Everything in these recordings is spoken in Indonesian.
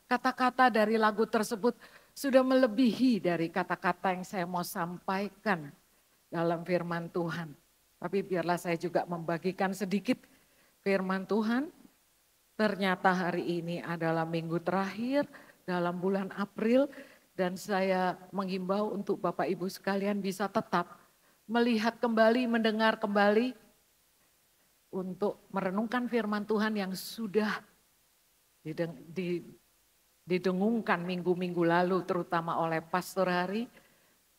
Kata-kata dari lagu tersebut sudah melebihi dari kata-kata yang saya mau sampaikan dalam firman Tuhan. Tapi biarlah saya juga membagikan sedikit firman Tuhan. Ternyata hari ini adalah minggu terakhir dalam bulan April dan saya menghimbau untuk Bapak Ibu sekalian bisa tetap melihat kembali, mendengar kembali untuk merenungkan firman Tuhan yang sudah didengungkan minggu-minggu lalu terutama oleh Pastor Hari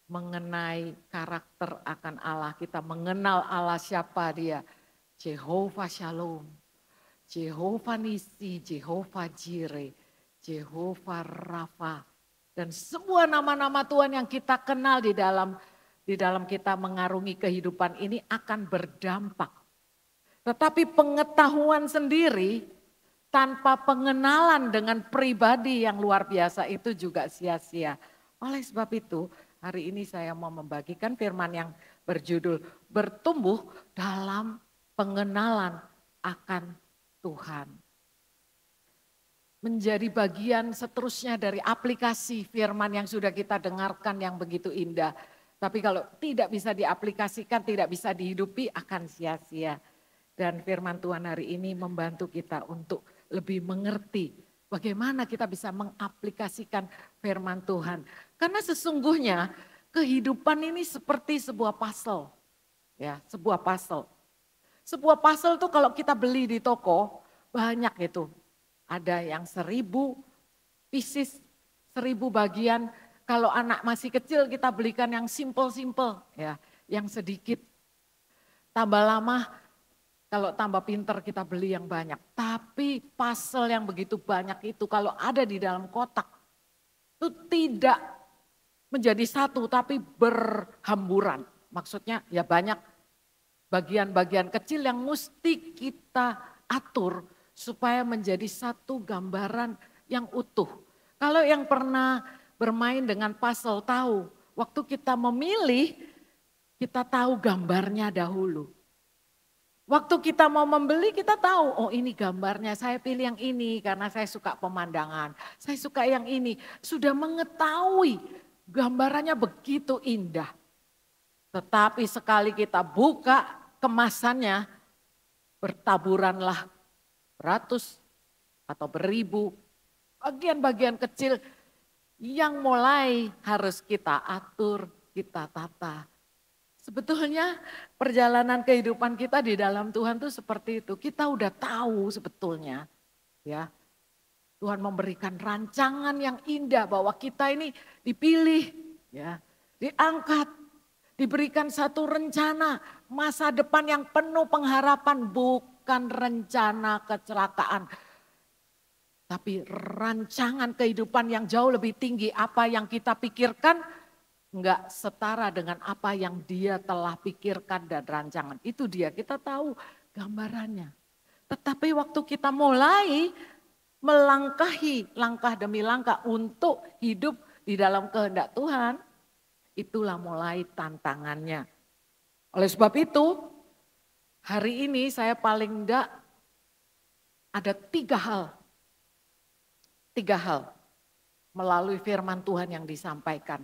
mengenai karakter akan Allah. Kita mengenal Allah siapa dia, Jehovah Shalom. Jehovah Nisi, Jehovah Jireh, Jehovah Rafa. Dan semua nama-nama Tuhan yang kita kenal di dalam kita mengarungi kehidupan ini akan berdampak. Tetapi pengetahuan sendiri tanpa pengenalan dengan pribadi yang luar biasa itu juga sia-sia. Oleh sebab itu hari ini saya mau membagikan firman yang berjudul bertumbuh dalam pengenalan akan Tuhan. Menjadi bagian seterusnya dari aplikasi firman yang sudah kita dengarkan yang begitu indah. Tapi kalau tidak bisa diaplikasikan, tidak bisa dihidupi akan sia-sia. Dan firman Tuhan hari ini membantu kita untuk lebih mengerti bagaimana kita bisa mengaplikasikan firman Tuhan. Karena sesungguhnya kehidupan ini seperti sebuah puzzle. Ya, sebuah puzzle. Sebuah puzzle tuh kalau kita beli di toko banyak itu. Ada yang 1000 pieces, 1000 bagian. Kalau anak masih kecil kita belikan yang simple-simple ya, yang sedikit. Tambah lama kalau tambah pinter kita beli yang banyak. Tapi puzzle yang begitu banyak itu kalau ada di dalam kotak itu tidak menjadi satu tapi berhamburan. Maksudnya ya banyak bagian-bagian kecil yang mesti kita atur supaya menjadi satu gambaran yang utuh. Kalau yang pernah bermain dengan puzzle tahu, waktu kita memilih, kita tahu gambarnya dahulu. Waktu kita mau membeli kita tahu, oh ini gambarnya, saya pilih yang ini karena saya suka pemandangan. Saya suka yang ini, sudah mengetahui gambarannya begitu indah. Tetapi sekali kita buka kemasannya, bertaburanlah beratus atau beribu bagian-bagian kecil yang mulai harus kita atur, kita tata. Sebetulnya perjalanan kehidupan kita di dalam Tuhan tuh seperti itu. Kita udah tahu sebetulnya ya. Tuhan memberikan rancangan yang indah bahwa kita ini dipilih ya, diangkat, diberikan satu rencana masa depan yang penuh pengharapan, bukan rencana kecelakaan. Tapi rancangan kehidupan yang jauh lebih tinggi, apa yang kita pikirkan enggak setara dengan apa yang dia telah pikirkan dan rancangan. Itu dia, kita tahu gambarannya. Tetapi waktu kita mulai melangkahi langkah demi langkah untuk hidup di dalam kehendak Tuhan, itulah mulai tantangannya. Oleh sebab itu, hari ini saya paling enggak ada 3 hal. 3 hal melalui firman Tuhan yang disampaikan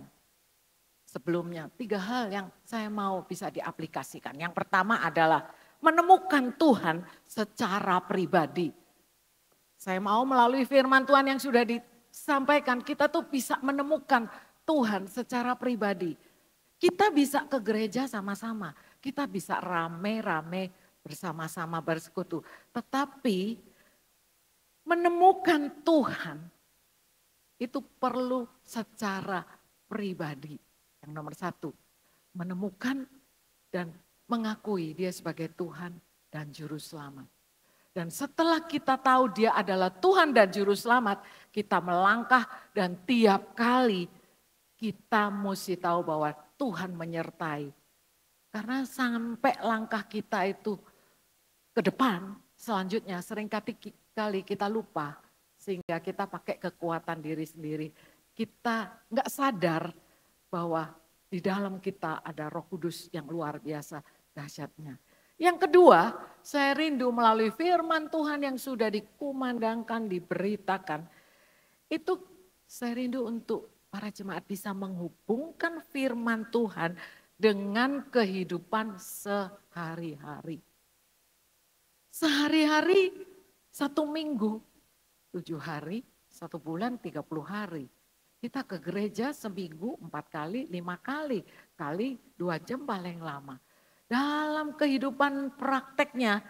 sebelumnya. 3 hal yang saya mau bisa diaplikasikan. Yang pertama adalah menemukan Tuhan secara pribadi. Saya mau melalui firman Tuhan yang sudah disampaikan, kita tuh bisa menemukan Tuhan secara pribadi. Kita bisa ke gereja sama-sama, kita bisa rame-rame bersama-sama bersekutu. Tetapi menemukan Tuhan itu perlu secara pribadi. Yang nomor 1, menemukan dan mengakui dia sebagai Tuhan dan Juru Selamat. Dan setelah kita tahu dia adalah Tuhan dan Juru Selamat, kita melangkah dan tiap kali kita mesti tahu bahwa Tuhan menyertai. Karena sampai langkah kita itu ke depan, selanjutnya seringkali kita lupa. Sehingga kita pakai kekuatan diri sendiri. Kita nggak sadar bahwa di dalam kita ada Roh Kudus yang luar biasa dahsyatnya. Yang kedua, saya rindu melalui firman Tuhan yang sudah dikumandangkan, diberitakan. Itu saya rindu untuk para jemaat bisa menghubungkan firman Tuhan dengan kehidupan sehari-hari. Sehari-hari 1 minggu, 7 hari, 1 bulan 30 hari. Kita ke gereja seminggu 4 kali, 5 kali, kali 2 jam paling lama. Dalam kehidupan prakteknya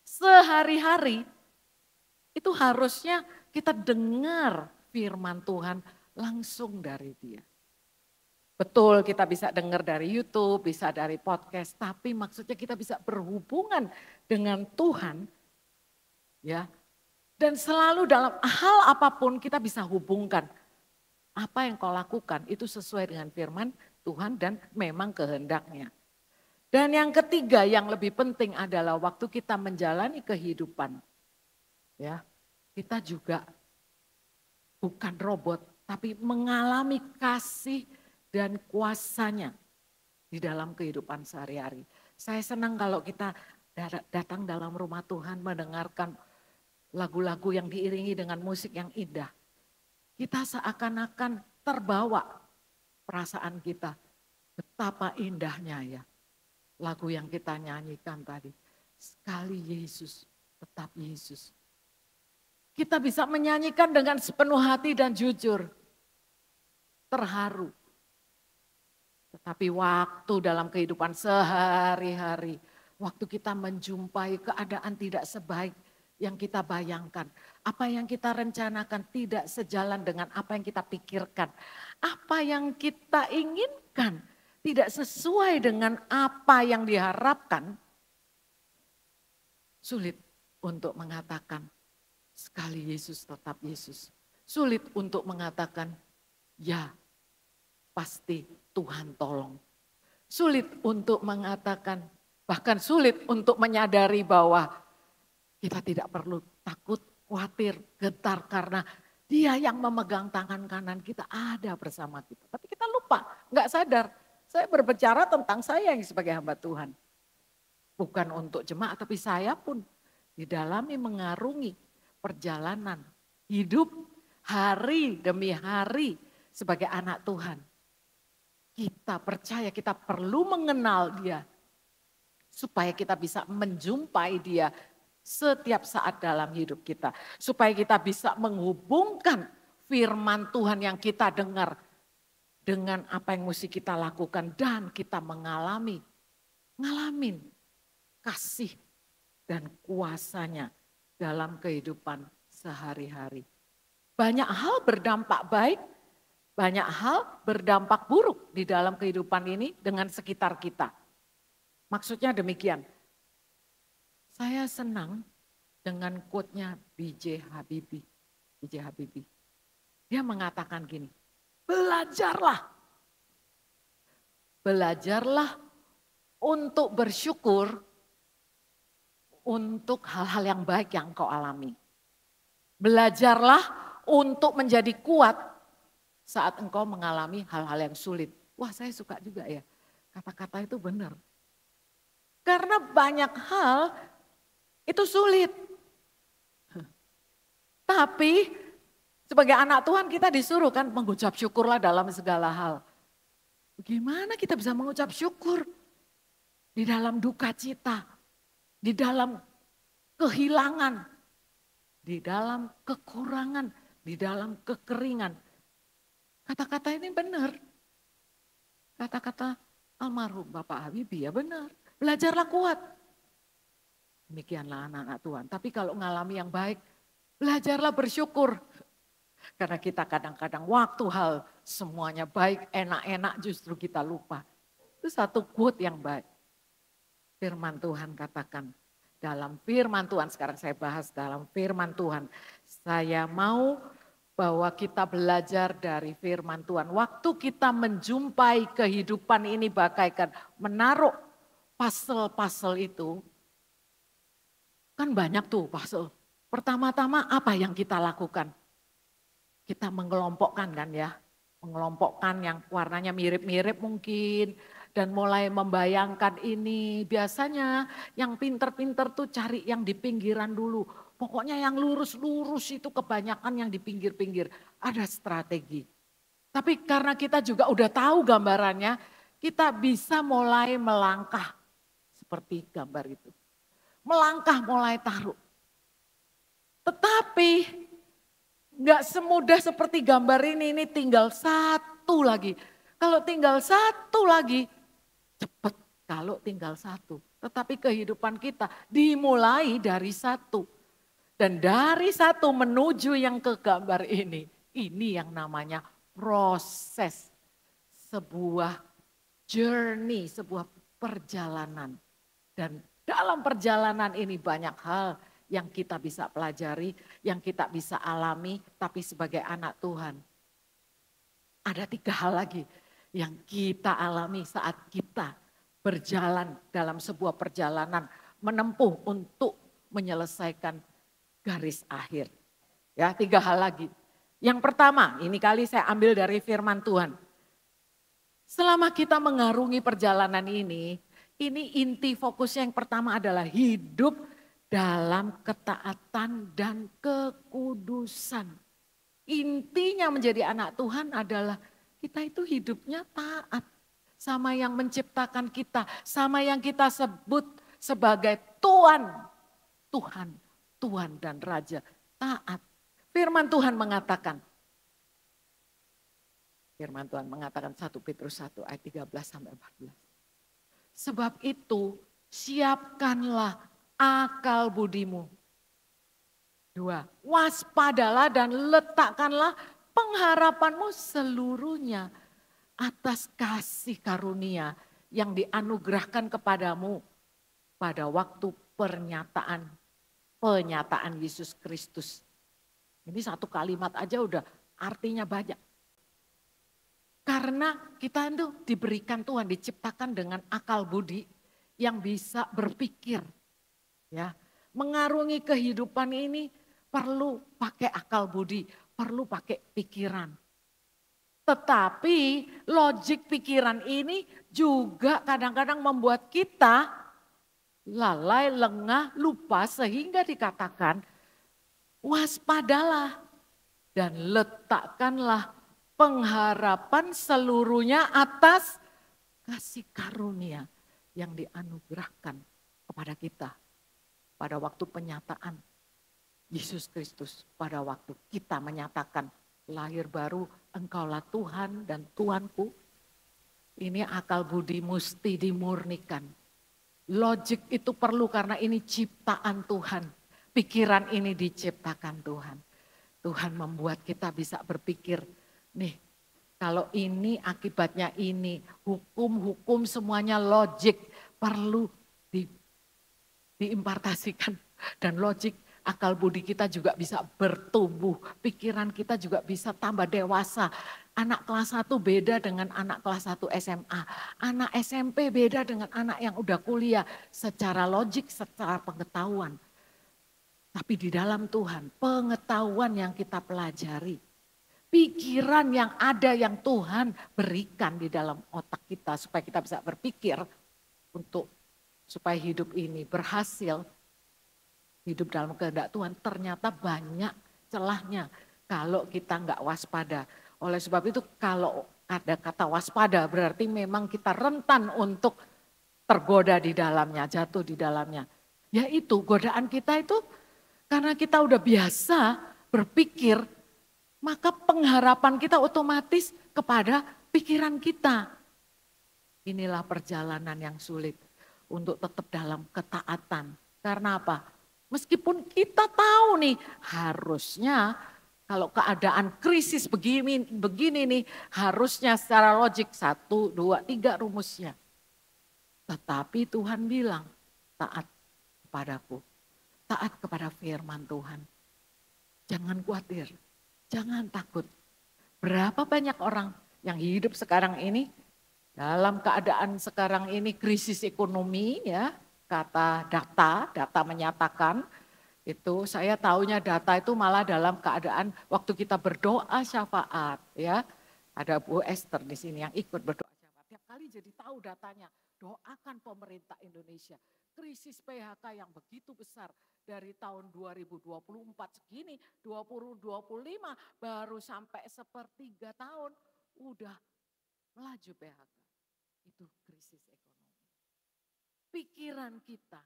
sehari-hari itu harusnya kita dengar firman Tuhan langsung dari dia. Betul kita bisa dengar dari YouTube, bisa dari podcast, tapi maksudnya kita bisa berhubungan dengan Tuhan ya. Dan selalu dalam hal apapun kita bisa hubungkan. Apa yang kau lakukan itu sesuai dengan firman Tuhan dan memang kehendaknya. Dan yang ketiga yang lebih penting adalah waktu kita menjalani kehidupan. Ya, kita juga bukan robot tapi mengalami kasih dan kuasanya di dalam kehidupan sehari-hari. Saya senang kalau kita datang dalam rumah Tuhan mendengarkan lagu-lagu yang diiringi dengan musik yang indah. Kita seakan-akan terbawa perasaan kita. Betapa indahnya ya lagu yang kita nyanyikan tadi. Sekali Yesus, tetap Yesus. Kita bisa menyanyikan dengan sepenuh hati dan jujur. Terharu. Tetapi waktu dalam kehidupan sehari-hari, waktu kita menjumpai keadaan tidak sebaik yang kita bayangkan. Apa yang kita rencanakan tidak sejalan dengan apa yang kita pikirkan. Apa yang kita inginkan tidak sesuai dengan apa yang diharapkan. Sulit untuk mengatakan sekali Yesus tetap Yesus. Sulit untuk mengatakan ya pasti Tuhan tolong. Sulit untuk mengatakan, bahkan sulit untuk menyadari bahwa kita tidak perlu takut, khawatir, getar karena dia yang memegang tangan kanan kita ada bersama kita. Tapi kita lupa, nggak sadar. Saya berbicara tentang saya yang sebagai hamba Tuhan. Bukan untuk jemaat, tapi saya pun didalami mengarungi perjalanan hidup hari demi hari sebagai anak Tuhan. Kita percaya kita perlu mengenal dia supaya kita bisa menjumpai dia setiap saat dalam hidup kita. Supaya kita bisa menghubungkan firman Tuhan yang kita dengar dengan apa yang mesti kita lakukan dan kita ngalamin kasih dan kuasanya dalam kehidupan sehari-hari. Banyak hal berdampak baik, banyak hal berdampak buruk di dalam kehidupan ini dengan sekitar kita. Maksudnya demikian. Saya senang dengan quote-nya B.J. Habibie. B.J. Habibie. Dia mengatakan gini, belajarlah. Belajarlah untuk bersyukur untuk hal-hal yang baik yang kau alami. Belajarlah untuk menjadi kuat saat engkau mengalami hal-hal yang sulit. Wah, saya suka juga ya. Kata-kata itu benar. Karena banyak hal itu sulit. Tapi sebagai anak Tuhan kita disuruh kan mengucap syukurlah dalam segala hal. Bagaimana kita bisa mengucap syukur di dalam duka cita, di dalam kehilangan, di dalam kekurangan, di dalam kekeringan. Kata-kata ini benar. Kata-kata almarhum Bapak Habibie ya benar. Belajarlah kuat. Demikianlah anak-anak Tuhan. Tapi kalau mengalami yang baik, belajarlah bersyukur. Karena kita kadang-kadang waktu hal semuanya baik, enak-enak justru kita lupa. Itu satu quote yang baik. Firman Tuhan katakan. Dalam firman Tuhan, sekarang saya bahas dalam firman Tuhan. Saya mau bahwa kita belajar dari firman Tuhan. Waktu kita menjumpai kehidupan ini bagaikan menaruh puzzle-puzzle itu. Kan banyak tuh puzzle. Pertama-tama apa yang kita lakukan? Kita mengelompokkan kan ya. Mengelompokkan yang warnanya mirip-mirip mungkin. Dan mulai membayangkan ini. Biasanya yang pinter-pinter tuh cari yang di pinggiran dulu. Pokoknya yang lurus-lurus itu kebanyakan yang di pinggir-pinggir. Ada strategi. Tapi karena kita juga udah tahu gambarannya, kita bisa mulai melangkah seperti gambar itu. Melangkah mulai taruh. Tetapi nggak semudah seperti gambar ini tinggal satu lagi. Kalau tinggal satu lagi, cepat kalau tinggal satu. Tetapi kehidupan kita dimulai dari satu. Dan dari satu menuju yang ke gambar ini yang namanya proses. Sebuah journey, sebuah perjalanan. Dan dalam perjalanan ini banyak hal yang kita bisa pelajari, yang kita bisa alami, tapi sebagai anak Tuhan. Ada 3 hal lagi yang kita alami saat kita berjalan dalam sebuah perjalanan menempuh untuk menyelesaikan garis akhir. Ya, 3 hal lagi. Yang pertama, ini kali saya ambil dari firman Tuhan. Selama kita mengarungi perjalanan ini inti fokusnya yang pertama adalah hidup dalam ketaatan dan kekudusan. Intinya menjadi anak Tuhan adalah kita itu hidupnya taat sama yang menciptakan kita, sama yang kita sebut sebagai Tuhan, Tuhan dan Raja, taat. Firman Tuhan mengatakan 1 Petrus 1 ayat 13 sampai 14. Sebab itu siapkanlah akal budimu. 2, waspadalah dan letakkanlah pengharapanmu seluruhnya atas kasih karunia yang dianugerahkan kepadamu pada waktu penyataan Yesus Kristus. Ini satu kalimat aja udah artinya banyak. Karena kita itu diberikan Tuhan, diciptakan dengan akal budi yang bisa berpikir. Ya, mengarungi kehidupan ini perlu pakai akal budi, perlu pakai pikiran. Tetapi logik pikiran ini juga kadang-kadang membuat kita lalai, lengah, lupa sehingga dikatakan waspadalah dan letakkanlah pengharapan seluruhnya atas kasih karunia yang dianugerahkan kepada kita pada waktu penyataan Yesus Kristus, pada waktu kita menyatakan lahir baru, engkaulah Tuhan dan Tuanku. Ini akal budi mesti dimurnikan. Logik itu perlu karena ini ciptaan Tuhan. Pikiran ini diciptakan Tuhan. Tuhan membuat kita bisa berpikir, nih kalau ini akibatnya ini, hukum-hukum semuanya logik perlu diimpartasikan. Dan logik akal budi kita juga bisa bertumbuh, pikiran kita juga bisa tambah dewasa. Anak kelas 1 beda dengan anak kelas 1 SMA. Anak SMP beda dengan anak yang udah kuliah secara logik, secara pengetahuan. Tapi di dalam Tuhan, pengetahuan yang kita pelajari, pikiran yang ada yang Tuhan berikan di dalam otak kita supaya kita bisa berpikir supaya hidup ini berhasil. Hidup dalam kehendak Tuhan ternyata banyak celahnya kalau kita nggak waspada. Oleh sebab itu kalau ada kata waspada berarti memang kita rentan untuk tergoda di dalamnya, jatuh di dalamnya. Yaitu godaan kita itu karena kita udah biasa berpikir, maka pengharapan kita otomatis kepada pikiran kita. Inilah perjalanan yang sulit untuk tetap dalam ketaatan. Karena apa? Meskipun kita tahu nih harusnya kalau keadaan krisis begini nih harusnya secara logik 1, 2, 3 rumusnya. Tetapi Tuhan bilang taat kepadaku, taat kepada firman Tuhan. Jangan khawatir, jangan takut. Berapa banyak orang yang hidup sekarang ini dalam keadaan sekarang ini krisis ekonomi ya. Kata data menyatakan itu saya taunya data itu malah dalam keadaan waktu kita berdoa syafaat ya. Ada Bu Esther di sini yang ikut berdoa syafaat. Tiap kali jadi tahu datanya, doakan pemerintah Indonesia. krisis PHK yang begitu besar dari tahun 2024 segini, 2025 baru sampai sepertiga tahun udah melaju PHK. Itu krisis ekonomi. Pikiran kita,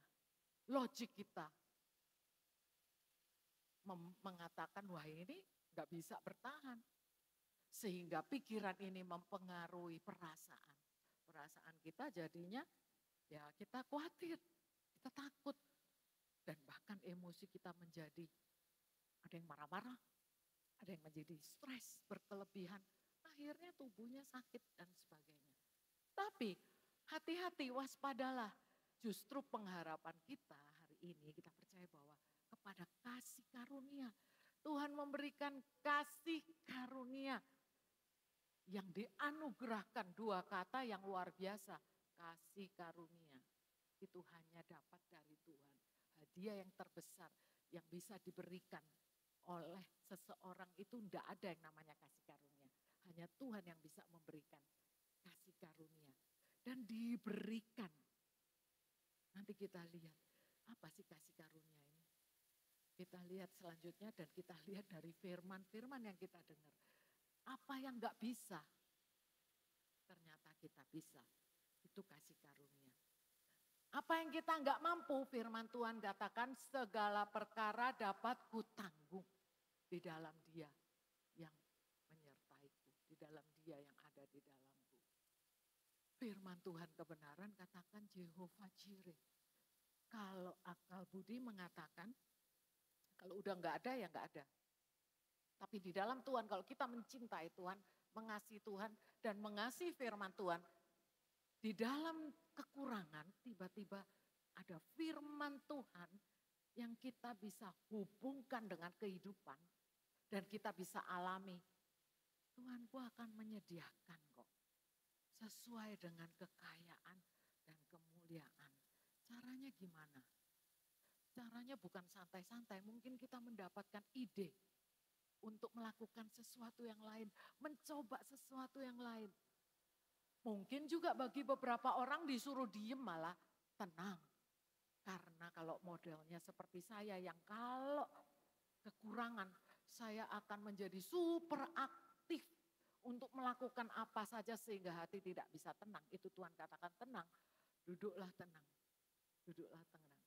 logik kita mengatakan wah ini nggak bisa bertahan. Sehingga pikiran ini mempengaruhi perasaan. Perasaan kita jadinya ya kita khawatir, kita takut. Dan bahkan emosi kita menjadi ada yang marah-marah, ada yang menjadi stres, berkelebihan. Akhirnya tubuhnya sakit dan sebagainya. Tapi hati-hati, waspadalah. Justru pengharapan kita hari ini kita percaya bahwa kepada kasih karunia. Tuhan memberikan kasih karunia yang dianugerahkan, dua kata yang luar biasa. Kasih karunia. Itu hanya dapat dari Tuhan. Hadiah yang terbesar yang bisa diberikan oleh seseorang itu tidak ada yang namanya kasih karunia. Hanya Tuhan yang bisa memberikan kasih karunia. Dan diberikan. Nanti kita lihat apa sih kasih karunia ini. Kita lihat selanjutnya dan kita lihat dari firman-firman yang kita dengar. Apa yang gak bisa, ternyata kita bisa. Itu kasih karunia. Apa yang kita gak mampu, firman Tuhan katakan segala perkara dapat kutanggung di dalam Dia yang menyertaiku, di dalam Dia yang ada di dalamku. Firman Tuhan kebenaran katakan Jehovah Jireh. Kalau akal budi mengatakan, kalau udah gak ada ya gak ada. Tapi di dalam Tuhan, kalau kita mencintai Tuhan, mengasihi Tuhan, dan mengasihi firman Tuhan, di dalam kekurangan tiba-tiba ada firman Tuhan yang kita bisa hubungkan dengan kehidupan, dan kita bisa alami. Tuhanku akan menyediakan kok, sesuai dengan kekayaan dan kemuliaan. Caranya gimana? Caranya bukan santai-santai, mungkin kita mendapatkan ide untuk melakukan sesuatu yang lain, mencoba sesuatu yang lain. Mungkin juga bagi beberapa orang disuruh diem malah tenang. Karena kalau modelnya seperti saya yang kalau kekurangan saya akan menjadi super aktif untuk melakukan apa saja sehingga hati tidak bisa tenang. Itu Tuhan katakan tenang, duduklah tenang, duduklah tenang.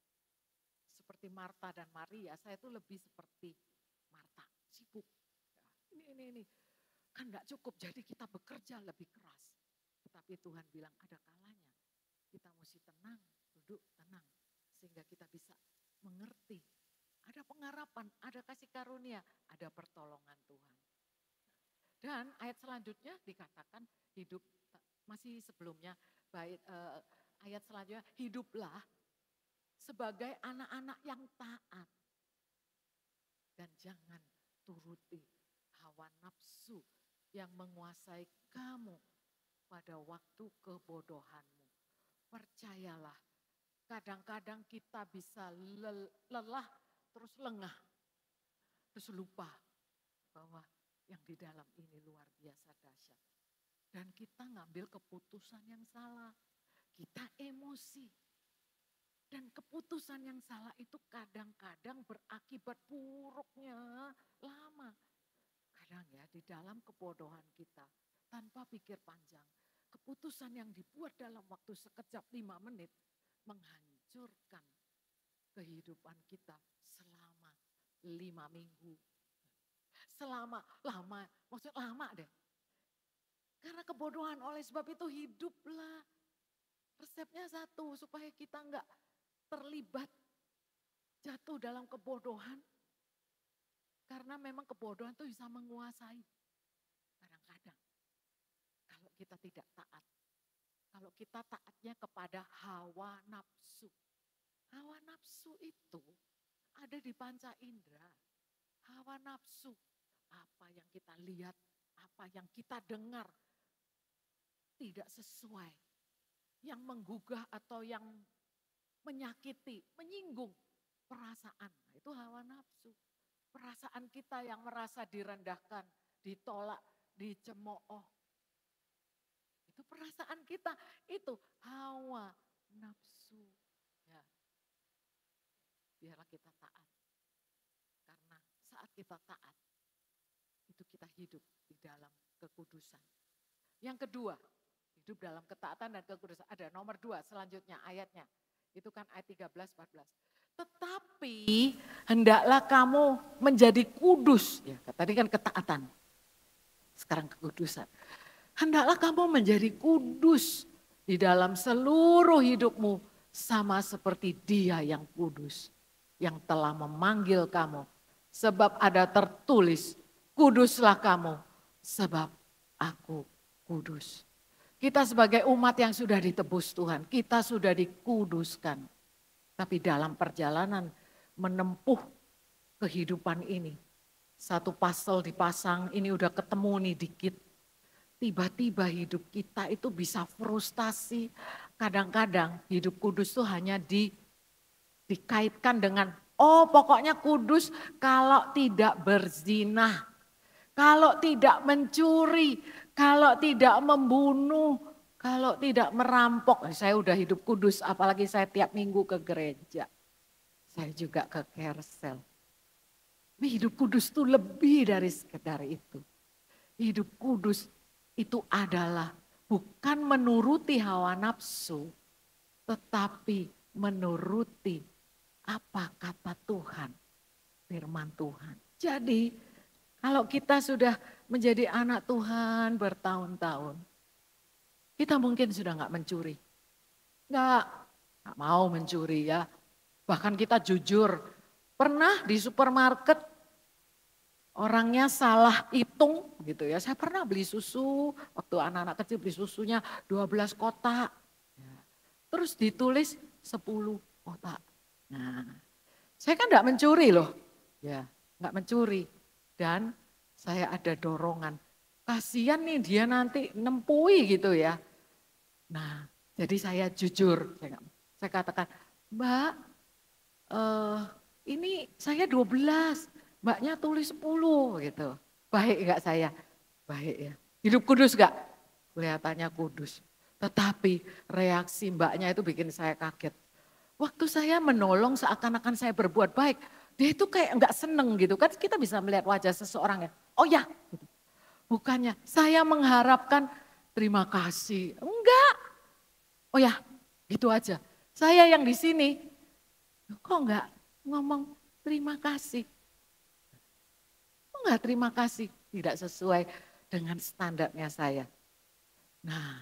Seperti Marta dan Maria, saya itu lebih seperti Marta. Sibuk. Ya, ini. Kan gak cukup, jadi kita bekerja lebih keras. Tetapi Tuhan bilang ada kalanya. Kita mesti tenang, duduk tenang. Sehingga kita bisa mengerti. Ada pengharapan, ada kasih karunia, ada pertolongan Tuhan. Dan ayat selanjutnya dikatakan hidup, masih sebelumnya ayat selanjutnya hiduplah sebagai anak-anak yang taat. Dan jangan turuti hawa nafsu yang menguasai kamu pada waktu kebodohanmu. Percayalah, kadang-kadang kita bisa lelah, terus lengah, terus lupa bahwa yang di dalam ini luar biasa dahsyat. Dan kita ngambil keputusan yang salah, kita emosi. Dan keputusan yang salah itu kadang-kadang berakibat buruknya lama. Kadang ya di dalam kebodohan kita tanpa pikir panjang. Keputusan yang dibuat dalam waktu sekejap 5 menit menghancurkan kehidupan kita selama 5 minggu. Selama lama, maksud lama deh. Karena kebodohan oleh sebab itu hiduplah. Resepnya satu supaya kita enggak terlibat jatuh dalam kebodohan. Karena memang kebodohan itu bisa menguasai. Kadang-kadang kalau kita tidak taat. Kalau kita taatnya kepada hawa nafsu. Hawa nafsu itu ada di panca indera. Hawa nafsu. Apa yang kita lihat, apa yang kita dengar. Tidak sesuai. Yang menggugah atau yang menyakiti, menyinggung perasaan. Nah, itu hawa nafsu. Perasaan kita yang merasa direndahkan, ditolak, dicemooh. Itu perasaan kita, itu hawa nafsu. Ya, biarlah kita taat. Karena saat kita taat, itu kita hidup di dalam kekudusan. Yang kedua, hidup dalam ketaatan dan kekudusan. Ada nomor 2 selanjutnya ayatnya. Itu kan ayat 13-14. Tetapi hendaklah kamu menjadi kudus. Ya, tadi kan ketaatan. Sekarang kekudusan. Hendaklah kamu menjadi kudus di dalam seluruh hidupmu. Sama seperti Dia yang kudus. Yang telah memanggil kamu. Sebab ada tertulis, kuduslah kamu. Sebab aku kudus. Kita sebagai umat yang sudah ditebus Tuhan. Kita sudah dikuduskan. Tapi dalam perjalanan menempuh kehidupan ini. Satu pastel dipasang, ini udah ketemu nih dikit. Tiba-tiba hidup kita itu bisa frustasi. Kadang-kadang hidup kudus itu hanya dikaitkan dengan, oh pokoknya kudus kalau tidak berzina. Kalau tidak mencuri, kalau tidak membunuh, kalau tidak merampok. Saya udah hidup kudus, apalagi saya tiap minggu ke gereja. Saya juga ke Kersel. Hidup kudus itu lebih dari sekedar itu. Hidup kudus itu adalah bukan menuruti hawa nafsu, tetapi menuruti apa kata Tuhan, firman Tuhan. Jadi kalau kita sudah menjadi anak Tuhan bertahun-tahun, kita mungkin sudah nggak mencuri. Nggak mau mencuri ya. Bahkan kita jujur, pernah di supermarket orangnya salah hitung gitu ya. Saya pernah beli susu, waktu anak-anak kecil beli susunya 12 kotak. Terus ditulis 10 kotak. Nah, saya kan nggak mencuri loh. Ya, nggak mencuri. Dan saya ada dorongan. Kasihan nih dia nanti nempui gitu ya. Nah, jadi saya jujur. Saya katakan, Mbak, ini saya 12. Mbaknya tulis 10 gitu. Baik gak saya? Baik ya. Hidup kudus gak? Kelihatannya kudus. Tetapi reaksi mbaknya itu bikin saya kaget. Waktu saya menolong seakan-akan saya berbuat baik. Dia itu kayak enggak seneng gitu kan. Kita bisa melihat wajah seseorang ya. Oh ya. Gitu. Bukannya saya mengharapkan terima kasih. Enggak. Oh ya gitu aja. Saya yang di sini. Kok enggak ngomong terima kasih. Enggak terima kasih, tidak sesuai dengan standarnya saya. Nah,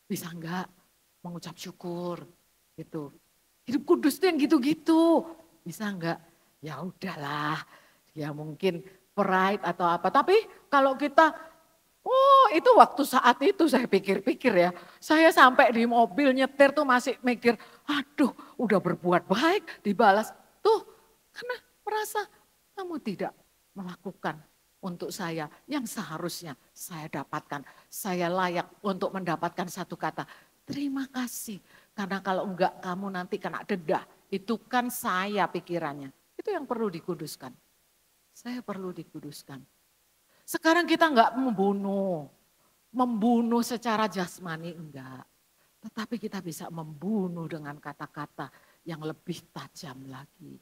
bisa enggak mengucap syukur gitu. Hidup kudus tuh yang gitu-gitu. Bisa enggak? Ya udahlah, ya mungkin pride atau apa. Tapi kalau kita, oh itu waktu saat itu saya pikir-pikir ya. Saya sampai di mobil nyetir tuh masih mikir, aduh udah berbuat baik dibalas. Tuh karena merasa kamu tidak melakukan untuk saya yang seharusnya saya dapatkan. Saya layak untuk mendapatkan satu kata, terima kasih. Karena kalau enggak kamu nanti kena dedah. Itu kan saya pikirannya. Itu yang perlu dikuduskan. Saya perlu dikuduskan. Sekarang kita enggak membunuh. Membunuh secara jasmani enggak. Tetapi kita bisa membunuh dengan kata-kata yang lebih tajam lagi.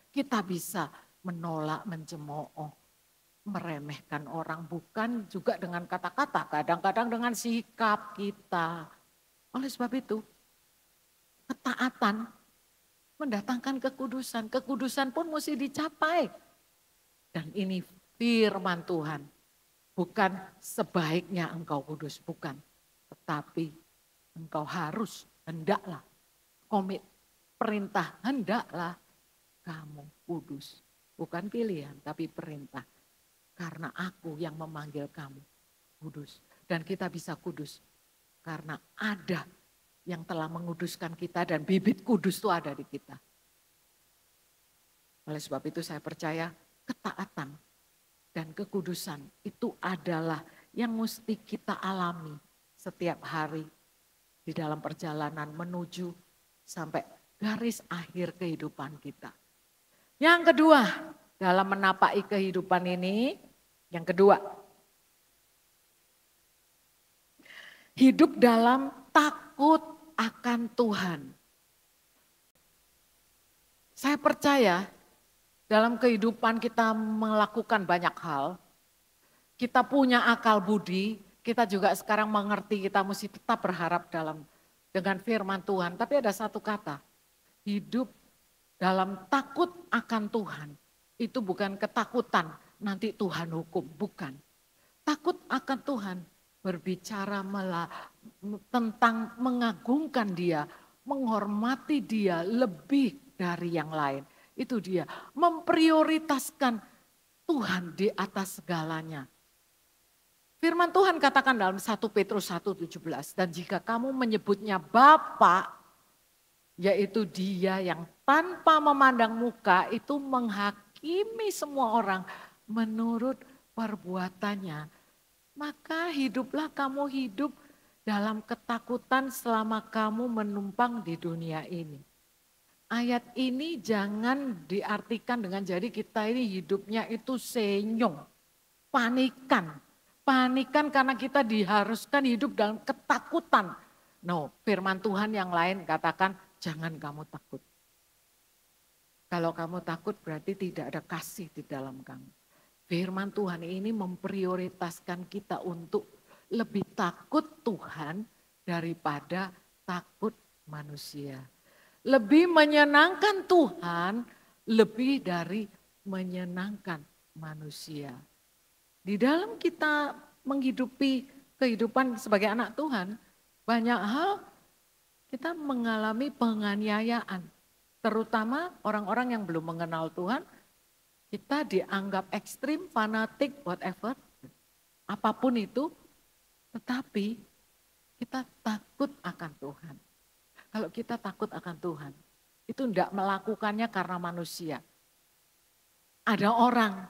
Kita bisa menolak, mencemooh, meremehkan orang. Bukan juga dengan kata-kata, kadang-kadang dengan sikap kita. Oleh sebab itu, ketaatan mendatangkan kekudusan. Kekudusan pun mesti dicapai. Dan ini firman Tuhan. Bukan sebaiknya engkau kudus, bukan. Tetapi engkau harus, hendaklah, komit, perintah, hendaklah kamu kudus. Bukan pilihan, tapi perintah. Karena aku yang memanggil kamu kudus. Dan kita bisa kudus. Karena ada yang telah menguduskan kita dan bibit kudus itu ada di kita. Oleh sebab itu saya percaya ketaatan dan kekudusan itu adalah yang mesti kita alami setiap hari di dalam perjalanan menuju sampai garis akhir kehidupan kita. Yang kedua, dalam menapaki kehidupan ini, yang kedua, hidup dalam takut akan Tuhan. Saya percaya dalam kehidupan kita melakukan banyak hal, kita punya akal budi, kita juga sekarang mengerti kita mesti tetap berharap dengan firman Tuhan. Tapi ada satu kata, hidup dalam takut akan Tuhan. Itu bukan ketakutan nanti Tuhan hukum, bukan. Takut akan Tuhan berbicara tentang mengagungkan Dia, menghormati Dia lebih dari yang lain. Itu dia, memprioritaskan Tuhan di atas segalanya. Firman Tuhan katakan dalam 1 Petrus 1:17, dan jika kamu menyebutnya Bapa, yaitu Dia yang tanpa memandang muka itu menghakimi semua orang menurut perbuatannya, maka hiduplah kamu hidup dalam ketakutan selama kamu menumpang di dunia ini. Ayat ini jangan diartikan dengan jadi kita ini hidupnya itu senyum, panikan. Panikan karena kita diharuskan hidup dalam ketakutan. No, firman Tuhan yang lain katakan jangan kamu takut. Kalau kamu takut berarti tidak ada kasih di dalam kamu. Firman Tuhan ini memprioritaskan kita untuk lebih takut Tuhan daripada takut manusia. Lebih menyenangkan Tuhan lebih dari menyenangkan manusia. Di dalam kita menghidupi kehidupan sebagai anak Tuhan, banyak hal kita mengalami penganiayaan. Terutama orang-orang yang belum mengenal Tuhan, kita dianggap ekstrim, fanatik, whatever. Apapun itu, tetapi kita takut akan Tuhan. Kalau kita takut akan Tuhan, itu tidak melakukannya karena manusia. Ada orang,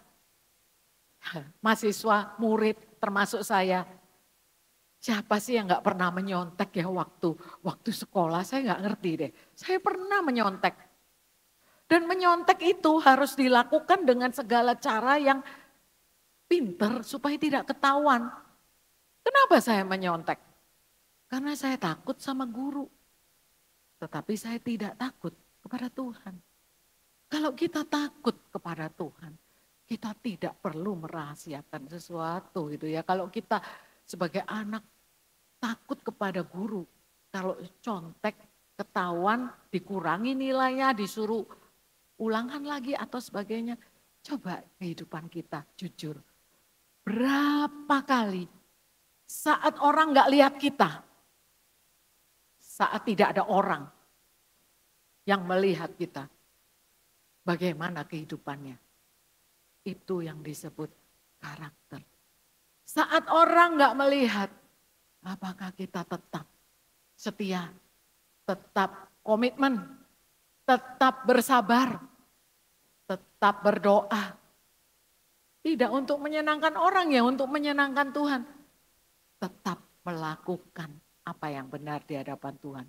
mahasiswa, murid, termasuk saya, siapa sih yang nggak pernah menyontek ya waktu sekolah? Saya nggak ngerti deh. Saya pernah menyontek. Dan menyontek itu harus dilakukan dengan segala cara yang pinter supaya tidak ketahuan. Kenapa saya menyontek? Karena saya takut sama guru. Tetapi saya tidak takut kepada Tuhan. Kalau kita takut kepada Tuhan, kita tidak perlu merahasiakan sesuatu gitu ya. Kalau kita sebagai anak takut kepada guru, kalau contek ketahuan dikurangi nilainya, disuruh ulangan lagi atau sebagainya. Coba kehidupan kita jujur. Berapa kali saat orang nggak lihat kita, saat tidak ada orang yang melihat kita, bagaimana kehidupannya. Itu yang disebut karakter. Saat orang nggak melihat, apakah kita tetap setia, tetap komitmen, tetap bersabar, tetap berdoa. Tidak untuk menyenangkan orang ya, untuk menyenangkan Tuhan. Tetap melakukan apa yang benar di hadapan Tuhan.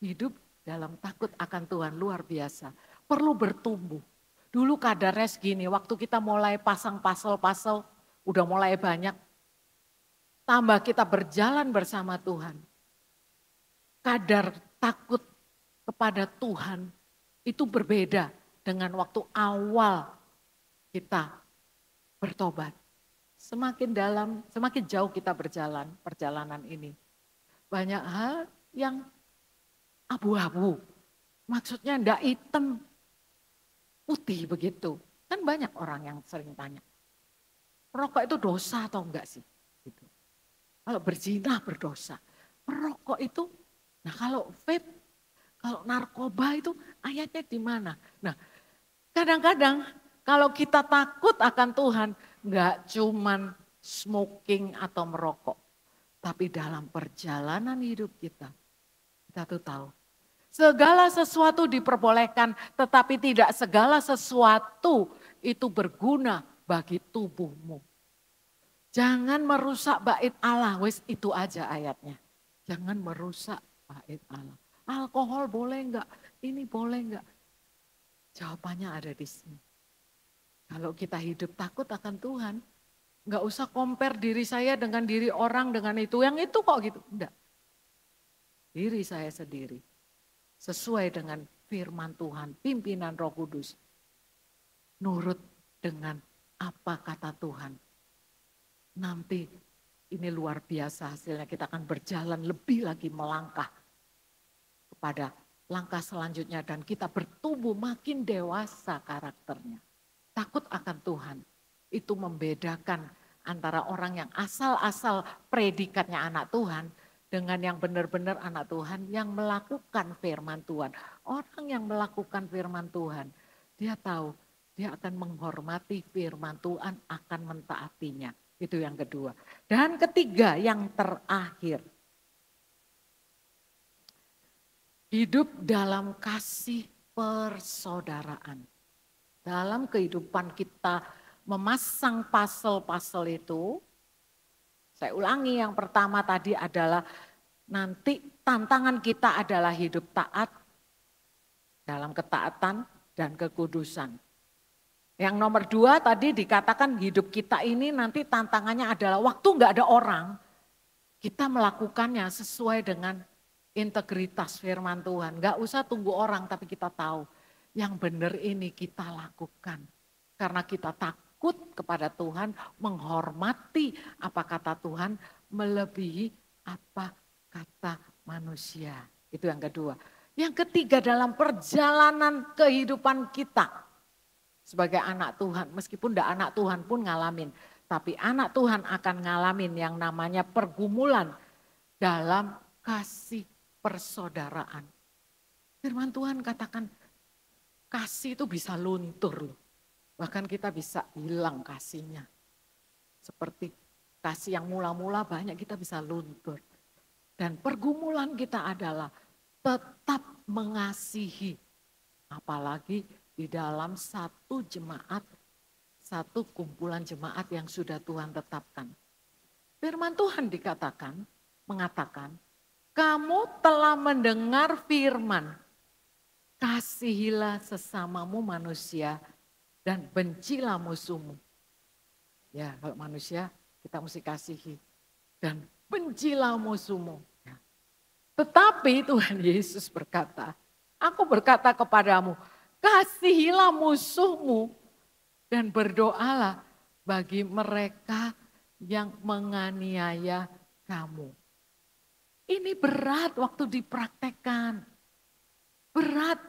Hidup dalam takut akan Tuhan luar biasa. Perlu bertumbuh. Dulu kadarnya segini, waktu kita mulai pasang pasal-pasal, udah mulai banyak. Tambah kita berjalan bersama Tuhan. Kadar takut kepada Tuhan itu berbeda dengan waktu awal kita bertobat. Semakin dalam, semakin jauh kita berjalan, perjalanan ini. Banyak hal yang abu-abu. Maksudnya enggak hitam, putih begitu. Kan banyak orang yang sering tanya, merokok itu dosa atau enggak sih? Gitu. Kalau berzina berdosa. Merokok itu, nah kalau vape, kalau narkoba itu ayatnya di mana? Nah kadang-kadang kalau kita takut akan Tuhan, enggak cuman smoking atau merokok. Tapi dalam perjalanan hidup kita tuh tahu. Segala sesuatu diperbolehkan, tetapi tidak segala sesuatu itu berguna bagi tubuhmu. Jangan merusak bait Allah, wes itu aja ayatnya. Jangan merusak bait Allah. Alkohol boleh enggak? Ini boleh enggak? Jawabannya ada di sini. Kalau kita hidup takut akan Tuhan, enggak usah compare diri saya dengan diri orang dengan itu. Yang itu kok gitu? Enggak. Diri saya sendiri. Sesuai dengan firman Tuhan, pimpinan Roh Kudus. Nurut dengan apa kata Tuhan. Nanti ini luar biasa hasilnya, kita akan berjalan lebih lagi melangkah kepada langkah selanjutnya dan kita bertumbuh makin dewasa karakternya. Takut akan Tuhan itu membedakan antara orang yang asal-asal predikatnya anak Tuhan dengan yang benar-benar anak Tuhan yang melakukan firman Tuhan. Orang yang melakukan firman Tuhan, dia tahu dia akan menghormati firman Tuhan, akan mentaatinya. Itu yang kedua. Dan ketiga, yang terakhir. Hidup dalam kasih persaudaraan. Dalam kehidupan kita memasang pasal-pasal itu, saya ulangi yang pertama tadi adalah nanti tantangan kita adalah hidup taat dalam ketaatan dan kekudusan. Yang nomor 2 tadi dikatakan hidup kita ini nanti tantangannya adalah waktu nggak ada orang, kita melakukannya sesuai dengan integritas firman Tuhan. Nggak usah tunggu orang tapi kita tahu yang benar ini kita lakukan. Karena kita takut kepada Tuhan, menghormati apa kata Tuhan, melebihi apa kata manusia. Itu yang kedua. Yang ketiga dalam perjalanan kehidupan kita. Sebagai anak Tuhan, meskipun tidak anak Tuhan pun ngalamin. Tapi anak Tuhan akan ngalamin yang namanya pergumulan dalam kasih persaudaraan. Firman Tuhan katakan kasih itu bisa luntur loh. Bahkan kita bisa hilang kasihnya. Seperti kasih yang mula-mula banyak kita bisa luntur. Dan pergumulan kita adalah tetap mengasihi. Apalagi di dalam satu jemaat, satu kumpulan jemaat yang sudah Tuhan tetapkan. Firman Tuhan mengatakan, kamu telah mendengar firman, kasihilah sesamamu manusia dan bencilah musuhmu. Ya kalau manusia kita mesti kasihi dan bencilah musuhmu. Ya. Tetapi Tuhan Yesus berkata, aku berkata kepadamu, kasihilah musuhmu dan berdoalah bagi mereka yang menganiaya kamu. Ini berat waktu dipraktekkan. Berat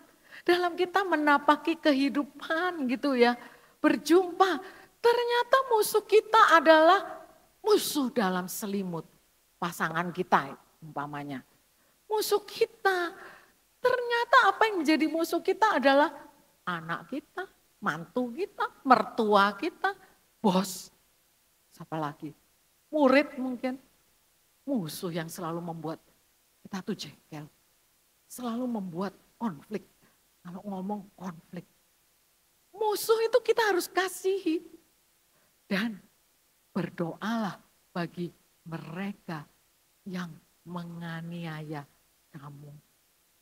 dalam kita menapaki kehidupan gitu ya. Berjumpa, ternyata musuh kita adalah musuh dalam selimut. Pasangan kita umpamanya. Musuh kita. Ternyata apa yang menjadi musuh kita adalah anak kita, mantu kita, mertua kita, bos. Siapa lagi? Murid mungkin. Musuh yang selalu membuat kita tuh jengkel. Selalu membuat konflik. Kalau ngomong konflik. Musuh itu kita harus kasihi. Dan berdoalah bagi mereka yang menganiaya kamu.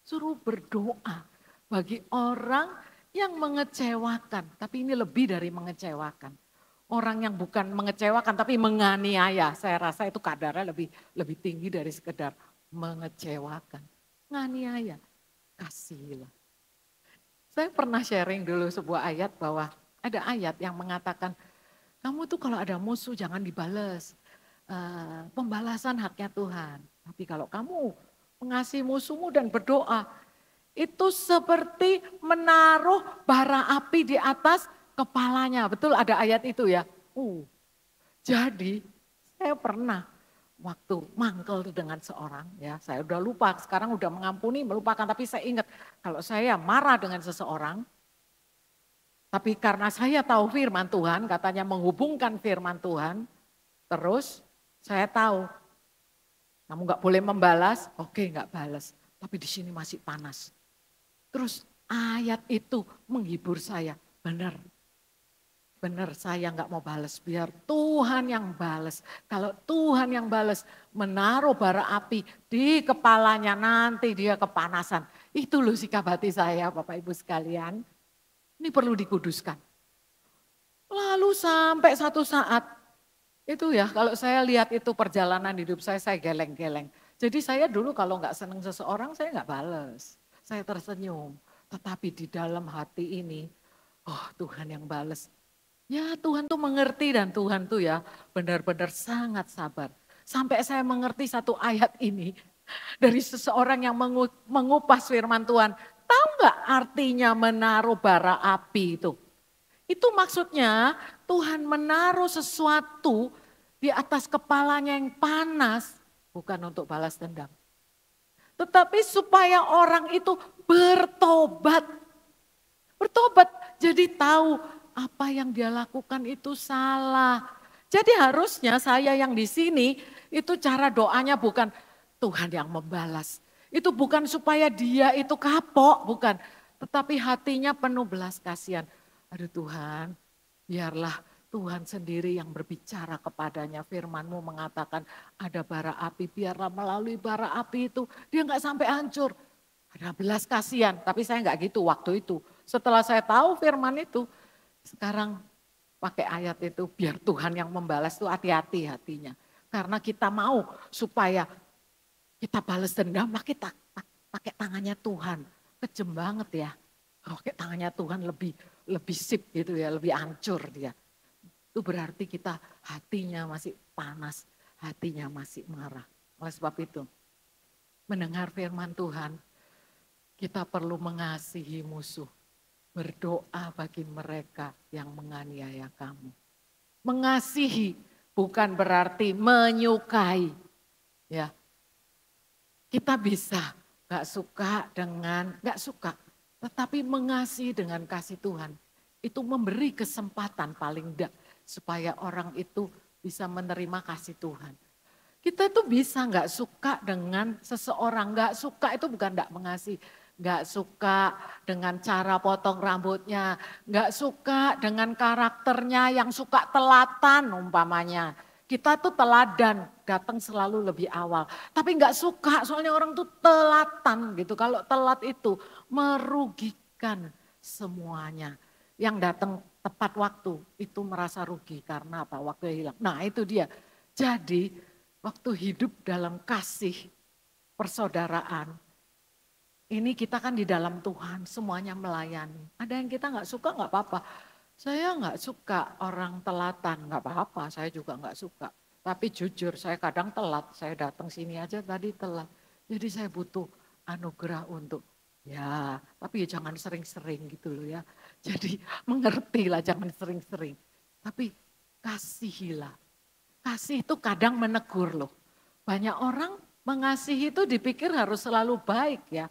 Suruh berdoa bagi orang yang mengecewakan. Tapi ini lebih dari mengecewakan. Orang yang bukan mengecewakan tapi menganiaya. Saya rasa itu kadarnya lebih tinggi dari sekedar mengecewakan. Menganiaya. Kasihilah. Saya pernah sharing dulu sebuah ayat bahwa ada ayat yang mengatakan kamu tuh kalau ada musuh jangan dibales. Pembalasan haknya Tuhan. Tapi kalau kamu mengasihi musuhmu dan berdoa, itu seperti menaruh bara api di atas kepalanya. Betul ada ayat itu ya. Jadi saya pernah waktu mangkel dengan seorang, ya saya udah lupa, sekarang udah mengampuni, melupakan, tapi saya ingat kalau saya marah dengan seseorang, tapi karena saya tahu firman Tuhan, katanya menghubungkan firman Tuhan, terus saya tahu kamu gak boleh membalas, oke gak balas. Tapi di sini masih panas. Terus ayat itu menghibur saya. Benar saya gak mau balas. Biar Tuhan yang balas. Kalau Tuhan yang balas menaruh bara api di kepalanya nanti dia kepanasan. Itu loh sikap hati saya Bapak Ibu sekalian. Ini perlu dikuduskan. Lalu sampai satu saat. Itu ya kalau saya lihat itu perjalanan hidup saya geleng-geleng. Jadi saya dulu kalau nggak seneng seseorang saya nggak bales. Saya tersenyum. Tetapi di dalam hati ini, oh Tuhan yang bales. Ya Tuhan tuh mengerti dan Tuhan tuh ya benar-benar sangat sabar. Sampai saya mengerti satu ayat ini dari seseorang yang mengupas firman Tuhan. Tahu nggak artinya menaruh bara api itu? Itu maksudnya Tuhan menaruh sesuatu di atas kepalanya yang panas. Bukan untuk balas dendam. Tetapi supaya orang itu bertobat. Bertobat jadi tahu apa yang dia lakukan itu salah. Jadi harusnya saya yang di sini itu cara doanya bukan Tuhan yang membalas. Itu bukan supaya dia itu kapok, bukan. Tetapi hatinya penuh belas kasihan. Aduh Tuhan, biarlah Tuhan sendiri yang berbicara kepadanya. Firman-Mu mengatakan ada bara api, biarlah melalui bara api itu dia nggak sampai hancur. Ada belas kasihan, tapi saya nggak gitu waktu itu. Setelah saya tahu firman itu, sekarang pakai ayat itu, biar Tuhan yang membalas itu hati-hati hatinya. Karena kita mau supaya kita balas dendam, maka kita pakai tangannya Tuhan. Kejem banget ya. Pakai tangannya Tuhan lebih sip gitu ya, lebih hancur dia. Itu berarti kita hatinya masih panas, hatinya masih marah. Oleh sebab itu, mendengar firman Tuhan, kita perlu mengasihi musuh. Berdoa bagi mereka yang menganiaya kamu. Mengasihi bukan berarti menyukai. Ya, kita bisa gak suka, tetapi mengasihi dengan kasih Tuhan. Itu memberi kesempatan paling enggak supaya orang itu bisa menerima kasih Tuhan. Kita itu bisa nggak suka dengan seseorang, nggak suka itu bukan nggak mengasihi, nggak suka dengan cara potong rambutnya, nggak suka dengan karakternya yang suka telatan umpamanya. Kita tuh teladan, datang selalu lebih awal. Tapi nggak suka soalnya orang tuh telatan gitu. Kalau telat itu merugikan semuanya. Yang datang tepat waktu itu merasa rugi karena apa? Waktu hilang. Nah itu dia. Jadi waktu hidup dalam kasih persaudaraan, ini kita kan di dalam Tuhan, semuanya melayani. Ada yang kita nggak suka nggak apa-apa. Saya nggak suka orang telatan, nggak apa-apa, saya juga nggak suka. Tapi jujur saya kadang telat, saya datang sini aja tadi telat. Jadi saya butuh anugerah untuk ya, tapi ya jangan sering-sering gitu loh ya. Jadi mengertilah jangan sering-sering. Tapi kasihilah. Kasih itu kadang menegur loh. Banyak orang mengasihi itu dipikir harus selalu baik ya.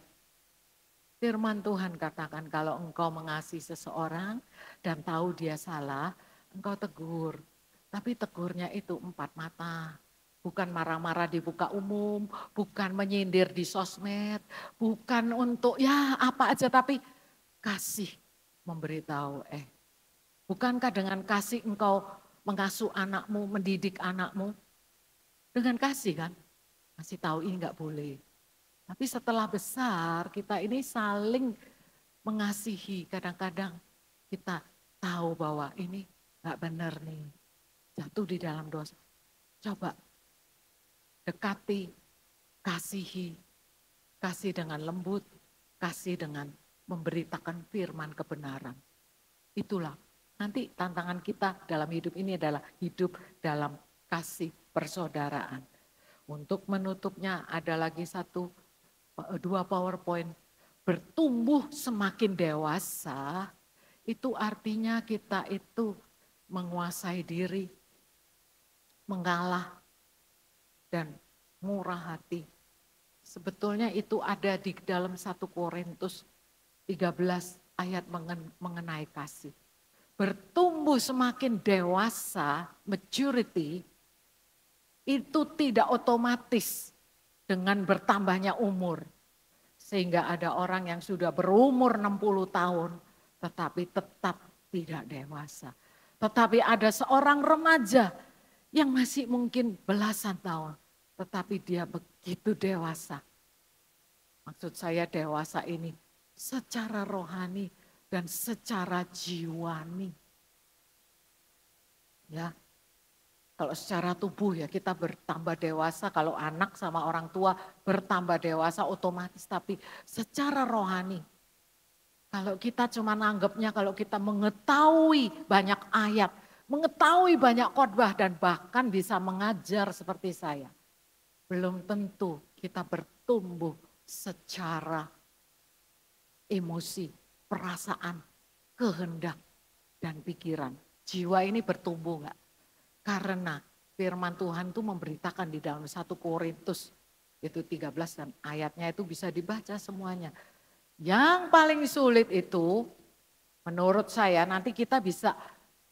Firman Tuhan katakan kalau engkau mengasihi seseorang dan tahu dia salah, engkau tegur. Tapi tegurnya itu empat mata. Bukan marah-marah di muka umum, bukan menyindir di sosmed, bukan untuk ya apa aja, tapi kasih memberitahu, bukankah dengan kasih engkau mengasuh anakmu, mendidik anakmu? Dengan kasih kan? Kasih tahu ini enggak boleh. Tapi setelah besar kita ini saling mengasihi. Kadang-kadang kita tahu bahwa ini enggak benar nih. Jatuh di dalam dosa. Coba dekati, kasihi. Kasih dengan lembut, kasih dengan memberitakan firman kebenaran. Itulah nanti tantangan kita dalam hidup ini adalah hidup dalam kasih persaudaraan. Untuk menutupnya ada lagi dua PowerPoint. Bertumbuh semakin dewasa, itu artinya kita itu menguasai diri, mengalah, dan murah hati. Sebetulnya itu ada di dalam 1 Korintus 13 ayat mengenai kasih. Bertumbuh semakin dewasa, maturity, itu tidak otomatis dengan bertambahnya umur. Sehingga ada orang yang sudah berumur 60 tahun, tetapi tetap tidak dewasa. Tetapi ada seorang remaja yang masih mungkin belasan tahun, tetapi dia begitu dewasa. Maksud saya dewasa ini secara rohani dan secara jiwani. Ya, kalau secara tubuh ya kita bertambah dewasa, kalau anak sama orang tua bertambah dewasa otomatis, tapi secara rohani Kalau kita cuma nanggapnya, kalau kita mengetahui banyak ayat, mengetahui banyak khotbah dan bahkan bisa mengajar seperti saya, belum tentu kita bertumbuh secara emosi, perasaan, kehendak, dan pikiran. Jiwa ini bertumbuh enggak? Karena firman Tuhan itu memberitakan di dalam 1 Korintus itu 13 dan ayatnya itu bisa dibaca semuanya. Yang paling sulit itu menurut saya nanti kita bisa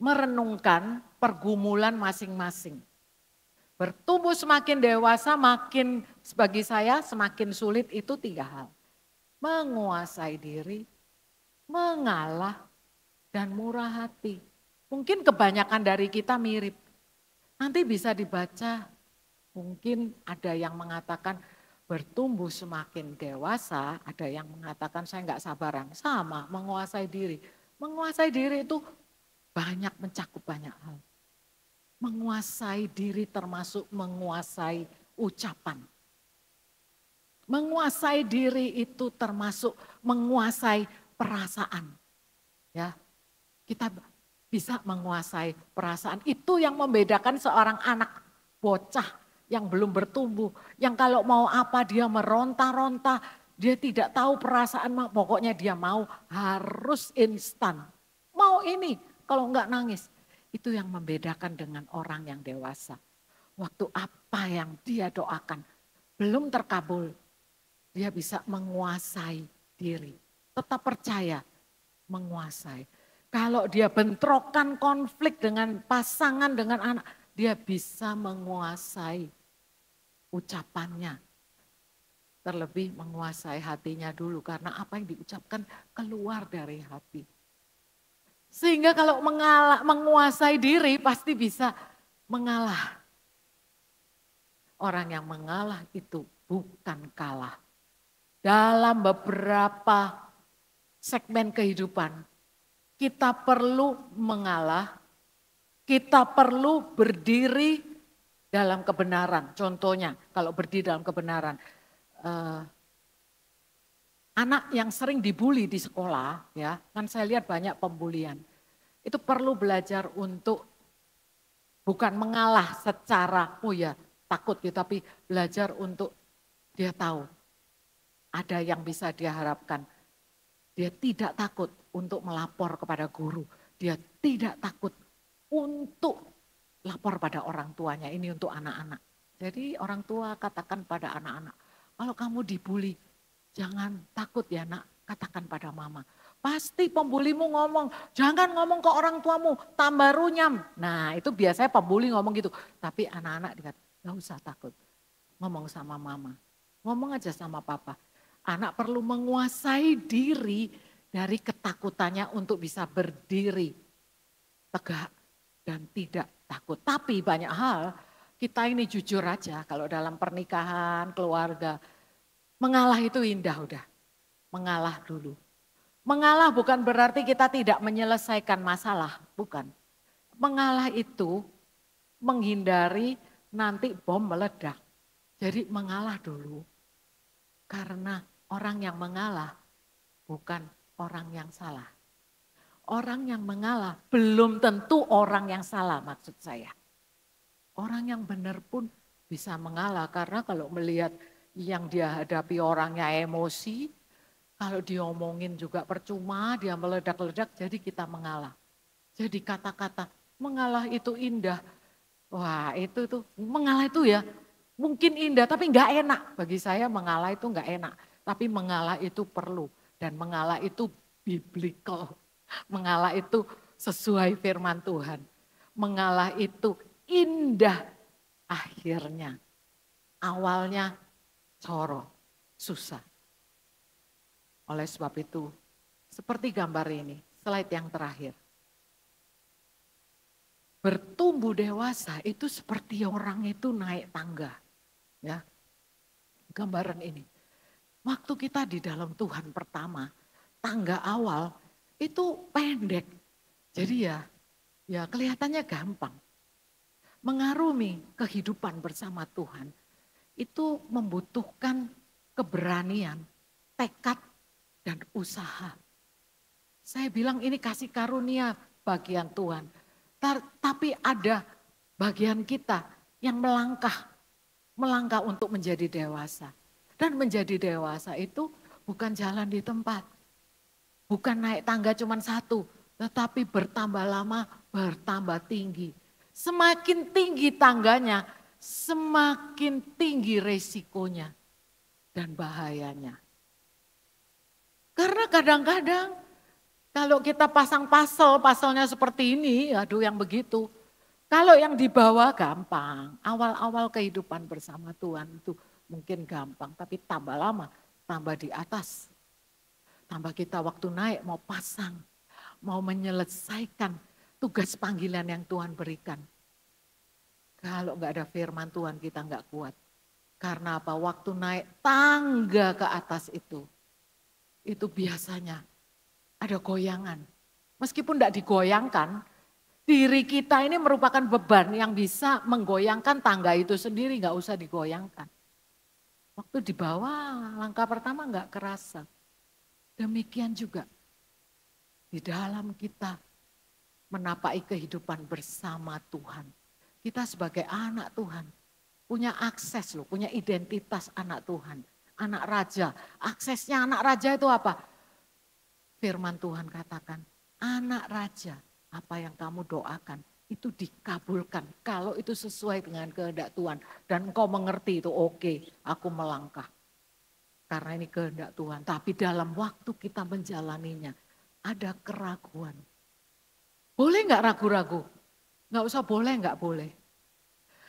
merenungkan pergumulan masing-masing. Bertumbuh semakin dewasa makin bagi saya semakin sulit itu 3 hal. Menguasai diri, mengalah, dan murah hati. Mungkin kebanyakan dari kita mirip. Nanti bisa dibaca, mungkin ada yang mengatakan bertumbuh semakin dewasa, ada yang mengatakan saya nggak sabaran. Sama, menguasai diri. Menguasai diri itu banyak mencakup banyak hal. Menguasai diri termasuk menguasai ucapan. Menguasai diri itu termasuk menguasai perasaan. Ya, kita bisa menguasai perasaan. Itu yang membedakan seorang anak bocah yang belum bertumbuh. Yang kalau mau apa dia meronta-ronta. Dia tidak tahu perasaan, pokoknya dia mau harus instan. Mau ini, kalau enggak nangis. Itu yang membedakan dengan orang yang dewasa. Waktu apa yang dia doakan belum terkabul. Dia bisa menguasai diri. Tetap percaya menguasai. Kalau dia bentrokan konflik dengan pasangan, dengan anak, dia bisa menguasai ucapannya. Terlebih menguasai hatinya dulu, karena apa yang diucapkan keluar dari hati. Sehingga kalau menguasai diri pasti bisa mengalah. Orang yang mengalah itu bukan kalah. Dalam beberapa segmen kehidupan, kita perlu mengalah, kita perlu berdiri dalam kebenaran. Contohnya, kalau berdiri dalam kebenaran, anak yang sering dibully di sekolah, ya kan saya lihat banyak pembulian. Itu perlu belajar untuk bukan mengalah secara, oh ya takut gitu, tapi belajar untuk dia tahu ada yang bisa dia harapkan. Dia tidak takut untuk melapor kepada guru. Dia tidak takut untuk lapor pada orang tuanya. Ini untuk anak-anak. Jadi orang tua katakan pada anak-anak, kalau kamu dibully, jangan takut ya nak, katakan pada mama. Pasti pembulimu ngomong, jangan ngomong ke orang tuamu, tambah runyam. Nah itu biasanya pembuli ngomong gitu. Tapi anak-anak dikata, gak usah takut. Ngomong sama mama, ngomong aja sama papa. Anak perlu menguasai diri dari ketakutannya untuk bisa berdiri tegak dan tidak takut. Tapi banyak hal kita ini jujur aja kalau dalam pernikahan, keluarga. Mengalah itu indah udah. Mengalah dulu. Mengalah bukan berarti kita tidak menyelesaikan masalah, bukan. Mengalah itu menghindari nanti bom meledak. Jadi mengalah dulu. Karena orang yang mengalah bukan orang yang salah. Orang yang mengalah belum tentu orang yang salah maksud saya. Orang yang benar pun bisa mengalah karena kalau melihat yang dia hadapi orangnya emosi, kalau diomongin juga percuma, dia meledak-ledak jadi kita mengalah. Jadi kata-kata mengalah itu indah. Wah itu tuh mengalah itu ya mungkin indah tapi nggak enak. Bagi saya mengalah itu nggak enak. Tapi mengalah itu perlu. Dan mengalah itu biblical. Mengalah itu sesuai firman Tuhan. Mengalah itu indah akhirnya. Awalnya coro, susah. Oleh sebab itu seperti gambar ini, slide yang terakhir. Bertumbuh dewasa itu seperti orang itu naik tangga. Ya, gambaran ini. Waktu kita di dalam Tuhan pertama, tangga awal itu pendek. Jadi ya kelihatannya gampang. Mengarungi kehidupan bersama Tuhan itu membutuhkan keberanian, tekad, dan usaha. Saya bilang ini kasih karunia bagian Tuhan. Tapi ada bagian kita yang melangkah untuk menjadi dewasa. Dan menjadi dewasa itu bukan jalan di tempat. Bukan naik tangga cuma satu, tetapi bertambah lama, bertambah tinggi. Semakin tinggi tangganya, semakin tinggi resikonya dan bahayanya. Karena kadang-kadang kalau kita pasang paselnya seperti ini, aduh yang begitu. Kalau yang di bawah gampang, awal-awal kehidupan bersama Tuhan itu mungkin gampang, tapi tambah lama, tambah di atas. Tambah kita waktu naik mau pasang, mau menyelesaikan tugas panggilan yang Tuhan berikan. Kalau nggak ada firman Tuhan kita nggak kuat. Karena apa? Waktu naik tangga ke atas itu biasanya ada goyangan. Meskipun tidak digoyangkan, diri kita ini merupakan beban yang bisa menggoyangkan tangga itu sendiri, nggak usah digoyangkan. Waktu di bawah, langkah pertama nggak kerasa. Demikian juga di dalam kita menapaki kehidupan bersama Tuhan. Kita sebagai anak Tuhan punya akses loh, punya identitas anak Tuhan. Anak raja, aksesnya anak raja itu apa? Firman Tuhan katakan, anak raja, apa yang kamu doakan itu dikabulkan. Kalau itu sesuai dengan kehendak Tuhan dan engkau mengerti itu oke, aku melangkah. Karena ini kehendak Tuhan. Tapi dalam waktu kita menjalaninya ada keraguan. Boleh nggak ragu-ragu? Nggak usah boleh, nggak boleh.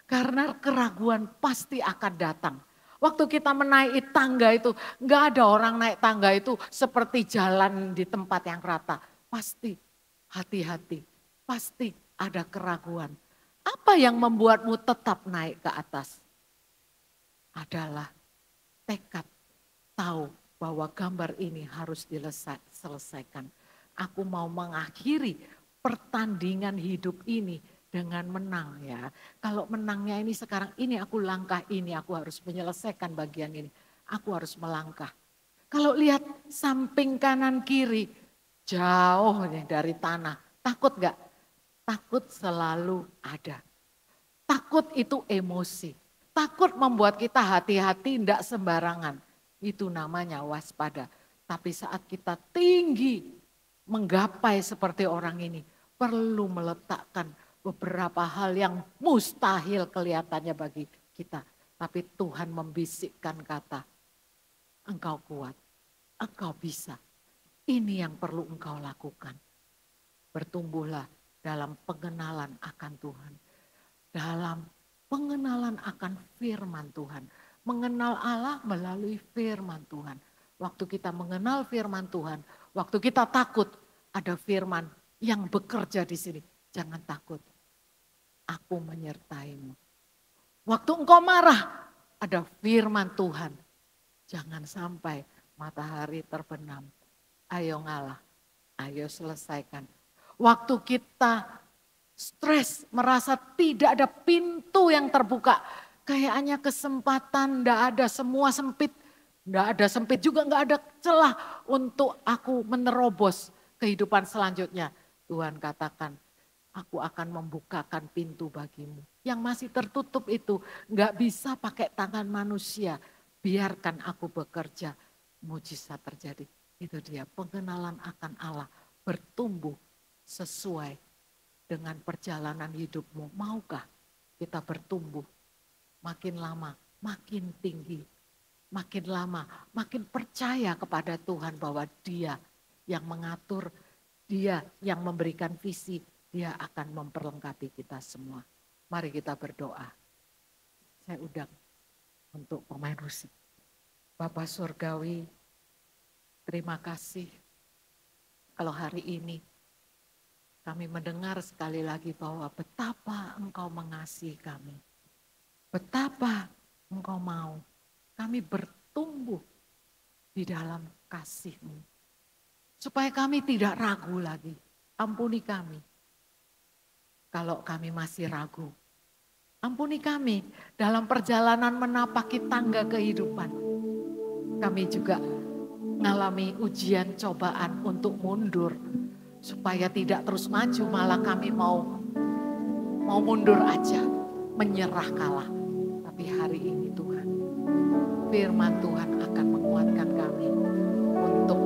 Karena keraguan pasti akan datang. Waktu kita menaiki tangga itu, nggak ada orang naik tangga itu seperti jalan di tempat yang rata. Pasti hati-hati, pasti ada keraguan. Apa yang membuatmu tetap naik ke atas? Adalah tekad tahu bahwa gambar ini harus diselesaikan. Aku mau mengakhiri pertandingan hidup ini dengan menang ya. Kalau menangnya ini sekarang ini aku langkah ini, aku harus menyelesaikan bagian ini. Aku harus melangkah. Kalau lihat samping kanan kiri jauh nih dari tanah, takut gak? Takut selalu ada. Takut itu emosi. Takut membuat kita hati-hati tidak sembarangan. Itu namanya waspada. Tapi saat kita tinggi menggapai seperti orang ini, perlu meletakkan beberapa hal yang mustahil kelihatannya bagi kita. Tapi Tuhan membisikkan kata, engkau kuat, engkau bisa. Ini yang perlu engkau lakukan. Bertumbuhlah dalam pengenalan akan Tuhan. Dalam pengenalan akan firman Tuhan. Mengenal Allah melalui firman Tuhan. Waktu kita mengenal firman Tuhan, waktu kita takut, ada firman yang bekerja di sini. Jangan takut, aku menyertaimu. Waktu engkau marah, ada firman Tuhan. Jangan sampai matahari terbenam. Ayo ngalah, ayo selesaikan. Waktu kita stres, merasa tidak ada pintu yang terbuka. Kayaknya kesempatan tidak ada, semua sempit. Tidak ada sempit juga, nggak ada celah untuk aku menerobos kehidupan selanjutnya. Tuhan katakan, aku akan membukakan pintu bagimu. Yang masih tertutup itu nggak bisa pakai tangan manusia. Biarkan aku bekerja, mujizat terjadi. Itu dia pengenalan akan Allah, bertumbuh sesuai dengan perjalanan hidupmu. Maukah kita bertumbuh makin lama, makin tinggi, makin lama, makin percaya kepada Tuhan bahwa Dia yang mengatur, Dia yang memberikan visi, Dia akan memperlengkapi kita semua. Mari kita berdoa. Saya undang untuk pemain musik. Bapak Surgawi, terima kasih kalau hari ini kami mendengar sekali lagi bahwa betapa Engkau mengasihi kami. Betapa Engkau mau kami bertumbuh di dalam kasih-Mu. Supaya kami tidak ragu lagi. Ampuni kami kalau kami masih ragu. Ampuni kami dalam perjalanan menapaki tangga kehidupan. Kami juga ngalami ujian cobaan untuk mundur. Supaya tidak terus maju, malah kami mau mundur aja, menyerah kalah. Tapi hari ini Tuhan, firman Tuhan akan menguatkan kami untuk